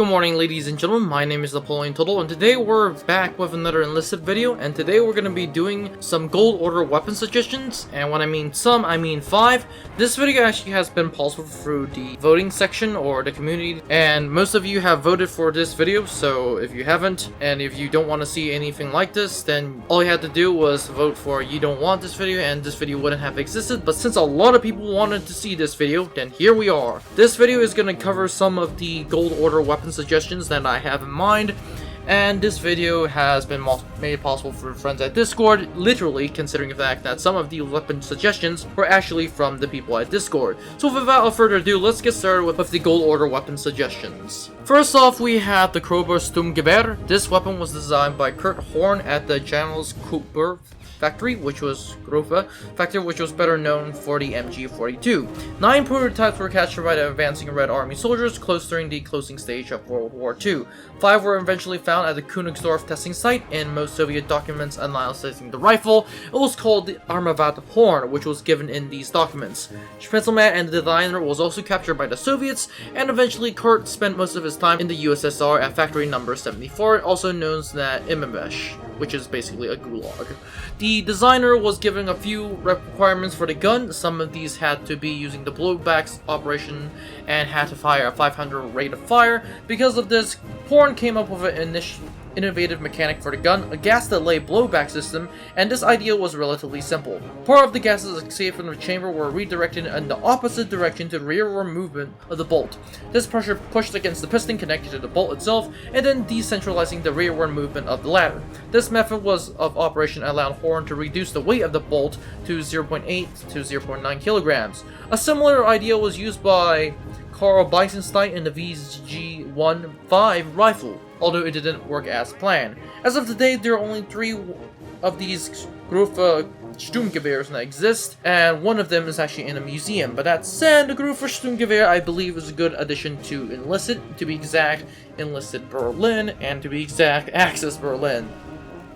Good morning, ladies and gentlemen, my name is Napoleon and today we're back with another Enlisted video, and today we're going to be doing some Gold Order weapon suggestions, and when I mean some, I mean 5. This video actually has been possible through the voting section, or the community, and most of you have voted for this video, so if you haven't, and if you don't want to see anything like this, then all you had to do was vote for you don't want this video, and this video wouldn't have existed, but since a lot of people wanted to see this video, then here we are. This video is going to cover some of the Gold Order weapon suggestions that I have in mind, and this video has been made possible for friends at Discord, literally considering the fact that some of the weapon suggestions were actually from the people at Discord. So without further ado, let's get started with the Gold Order weapon suggestions. First off, we have the Crowbar Sturm. This weapon was designed by Kurt Horn at the General's Cooper factory, which was better known for the MG42. 9 prototypes were captured by the advancing Red Army soldiers close during the closing stage of World War II. 5 were eventually found at the Königsdorf testing site. In most Soviet documents analyzing the rifle, it was called the Armavat Horn, which was given in these documents. Spitzelman and the designer was also captured by the Soviets, and eventually Kurt spent most of his time in the USSR at factory number 74, also known as Imamesh, which is basically a gulag. The designer was given a few requirements for the gun. Some of these had to be using the blowback operation and had to fire a 500 rate of fire. Because of this, Horn came up with an innovative mechanic for the gun, a gas delay blowback system, and this idea was relatively simple. Part of the gases escaped from the chamber were redirected in the opposite direction to the rearward movement of the bolt. This pressure pushed against the piston connected to the bolt itself, and then decentralizing the rearward movement of the latter. This method of operation allowed Horn to reduce the weight of the bolt to 0.8 to 0.9 kilograms. A similar idea was used by Carl Beisenstein in the VG-15 rifle, although it didn't work as planned. As of today, there are only 3 of these Grufa Sturmgewehrs that exist, and one of them is actually in a museum. But that said, the Grufa Sturmgewehr, I believe, is a good addition to Enlisted, to be exact, Enlisted Berlin, and to be exact, Axis Berlin.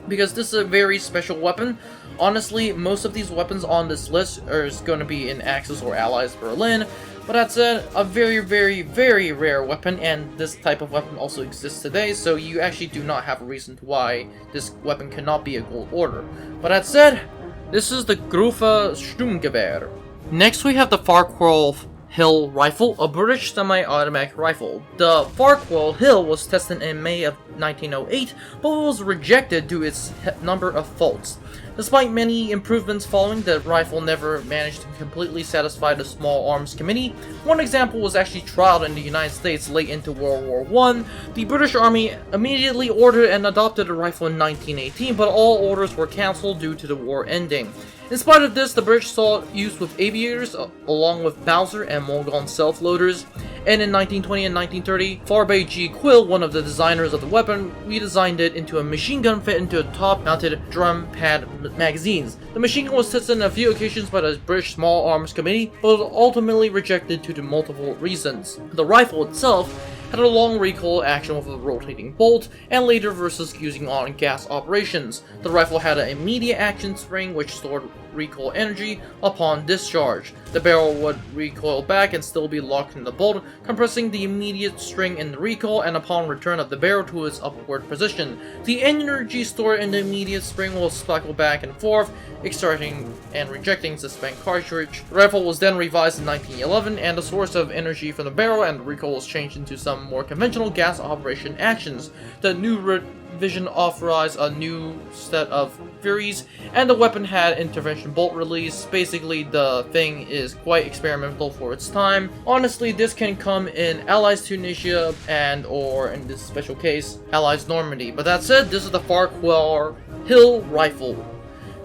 Because this is a very special weapon. Honestly, most of these weapons on this list are going to be in Axis or Allies Berlin. But that said, a very, very, very rare weapon, and this type of weapon also exists today, so you actually do not have a reason to why this weapon cannot be a Gold Order. But that said, this is the Grufa Sturmgewehr. Next we have the Farquhar Hill rifle, a British semi-automatic rifle. The Farquhar Hill was tested in May of 1908, but was rejected due to its number of faults. Despite many improvements following, the rifle never managed to completely satisfy the Small Arms Committee. One example was actually trialed in the United States late into World War I. The British Army immediately ordered and adopted the rifle in 1918, but all orders were cancelled due to the war ending. In spite of this, the British saw it used with aviators, along with Bowser and Mulgon self-loaders, and in 1920 and 1930, Farbe G. Quill, one of the designers of the weapon, redesigned it into a machine gun fit into top-mounted drum pad magazines. The machine gun was tested on a few occasions by the British Small Arms Committee, but was ultimately rejected due to multiple reasons. The rifle itself had a long recoil action with a rotating bolt, and later versus using on gas operations. The rifle had an immediate action spring which stored recoil energy upon discharge. The barrel would recoil back and still be locked in the bolt, compressing the immediate string in the recoil, and upon return of the barrel to its upward position, the energy stored in the immediate spring will cycle back and forth, extracting and rejecting the spent cartridge. The rifle was then revised in 1911, and the source of energy from the barrel and the recoil was changed into some more conventional gas operation actions. The new revision authorized a new set of theories, and the weapon had intervention bolt release. Basically, the thing is quite experimental for its time. Honestly, this can come in Allies Tunisia and, or in this special case, Allies Normandy. But that said, this is the Farquhar Hill rifle.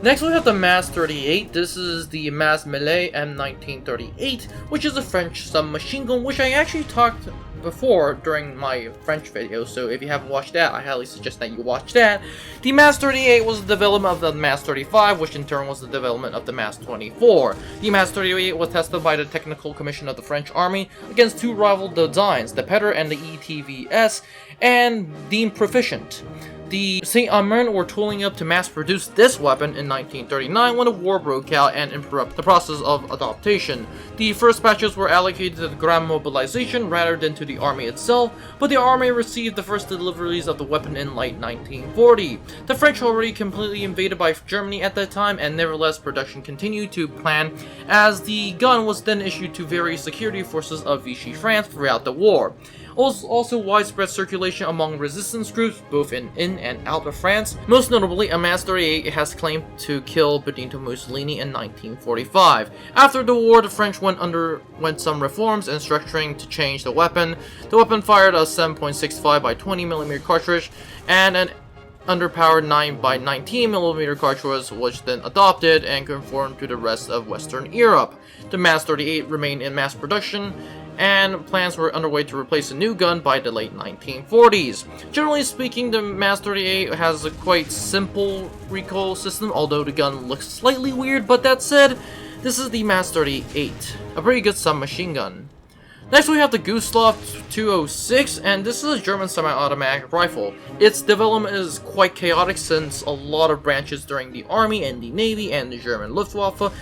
Next we have the MAS 38. This is the MAS Melee M1938, which is a French submachine gun, which I actually talked before during my French video, so if you haven't watched that, I highly suggest that you watch that. The MAS 38 was the development of the MAS 35, which in turn was the development of the MAS 24. The MAS 38 was tested by the Technical Commission of the French Army against 2 rival designs, the Petter and the ETVS, and deemed proficient. The St. Armand were tooling up to mass produce this weapon in 1939 when a war broke out and interrupted the process of adaptation. The first batches were allocated to the Grand Mobilization rather than to the army itself, but the army received the first deliveries of the weapon in late 1940. The French already completely invaded by Germany at that time, and nevertheless production continued to plan as the gun was then issued to various security forces of Vichy France throughout the war. Also widespread circulation among resistance groups, both in and out of France. Most notably, a Mass 38 has claimed to kill Benito Mussolini in 1945. After the war, the French underwent some reforms and structuring to change the weapon. The weapon fired a 7.65 by 20mm cartridge, and an underpowered 9 by 19mm cartridge was then adopted and conformed to the rest of Western Europe. The Mass 38 remained in mass production, and plans were underway to replace a new gun by the late 1940s. Generally speaking, the Mass 38 has a quite simple recoil system, although the gun looks slightly weird, but that said, this is the Mass 38, a pretty good submachine gun. Next we have the Gustav 206, and this is a German semi-automatic rifle. Its development is quite chaotic since a lot of branches during the Army and the Navy and the German Luftwaffe,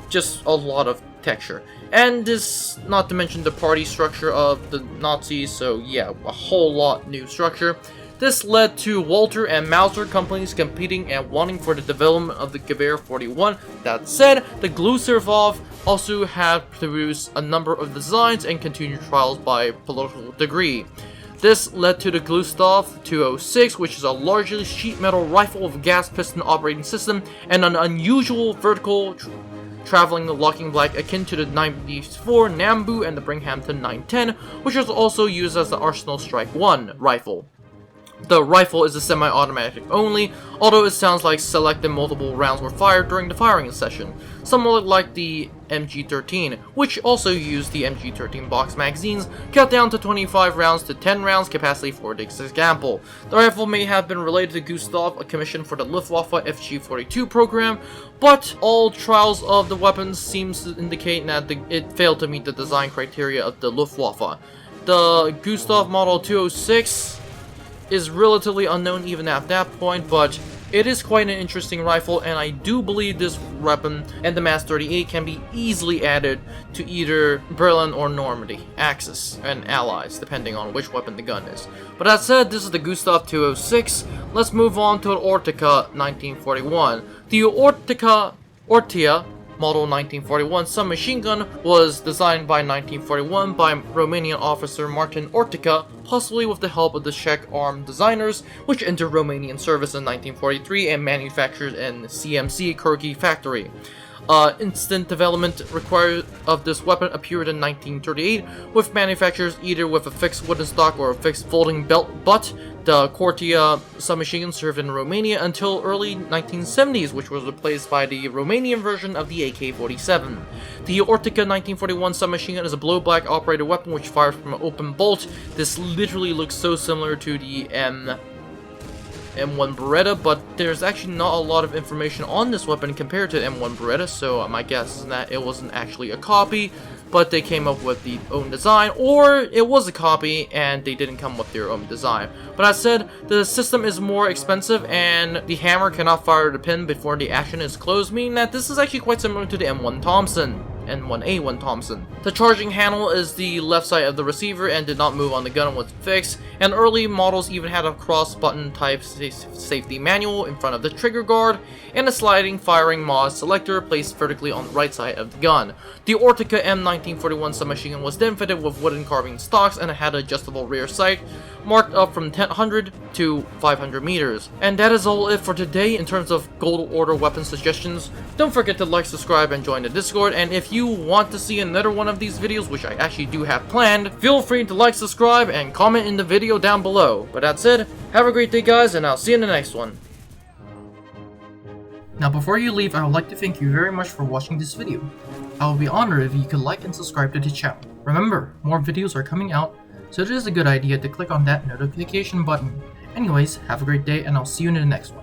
just a lot of texture. And this, not to mention the party structure of the Nazis, so yeah, a whole lot new structure. This led to Walter and Mauser companies competing and wanting for the development of the Gewehr 41. That said, the Gluserwolf also had produced a number of designs and continued trials by political degree. This led to the Gustav 206, which is a largely sheet metal rifle with a gas piston operating system and an unusual vertical traveling locking block akin to the 94 Nambu and the Binghamton 910, which was also used as the Arsenal Strike 1 rifle. The rifle is a semi-automatic only, although it sounds like selected multiple rounds were fired during the firing session, somewhat like the MG13, which also used the MG13 box magazines, cut down to 25 rounds to 10 rounds capacity for this example. The rifle may have been related to Gustav, a commission for the Luftwaffe FG-42 program, but all trials of the weapons seems to indicate that it failed to meet the design criteria of the Luftwaffe. The Gustav Model 206 is relatively unknown even at that point, but it is quite an interesting rifle, and I do believe this weapon and the Mass 38 can be easily added to either Berlin or Normandy Axis and allies, depending on which weapon the gun is. But that said, this is the Gustav 206. Let's move on to the Ortika 1941. The Ortika Model 1941 submachine gun was designed by 1941 by Romanian officer Martin Ortika, possibly with the help of the Czech armed designers, which entered Romanian service in 1943 and manufactured in CMC Kirky factory. Instant development required of this weapon appeared in 1938, with manufacturers either with a fixed wooden stock or a fixed folding belt butt. The Ortika submachine gun served in Romania until early 1970s, which was replaced by the Romanian version of the AK-47. The Ortika 1941 submachine gun is a blow-black operated weapon which fires from an open bolt. This literally looks so similar to the M1 Beretta, but there's actually not a lot of information on this weapon compared to the M1 Beretta, so my guess is that it wasn't actually a copy, but they came up with their own design, or it was a copy and they didn't come with their own design. But as said, the system is more expensive and the hammer cannot fire the pin before the action is closed, meaning that this is actually quite similar to the M1 Thompson and 1A1 Thompson. The charging handle is the left side of the receiver and did not move on the gun when fixed, and early models even had a cross button type safety manual in front of the trigger guard and a sliding firing mod selector placed vertically on the right side of the gun. The Ortika M1941 submachine gun was then fitted with wooden carbine stocks and it had an adjustable rear sight marked up from 100 to 500 meters. And that is all it for today in terms of gold order weapon suggestions. Don't forget to like, subscribe, and join the Discord, and if you want to see another one of these videos, which I actually do have planned, feel free to like, subscribe, and comment in the video down below. But that said, have a great day guys, and I'll see you in the next one. Now before you leave, I would like to thank you very much for watching this video. I would be honored if you could like and subscribe to the channel. Remember, more videos are coming out, so it is a good idea to click on that notification button. Anyways, have a great day and I'll see you in the next one.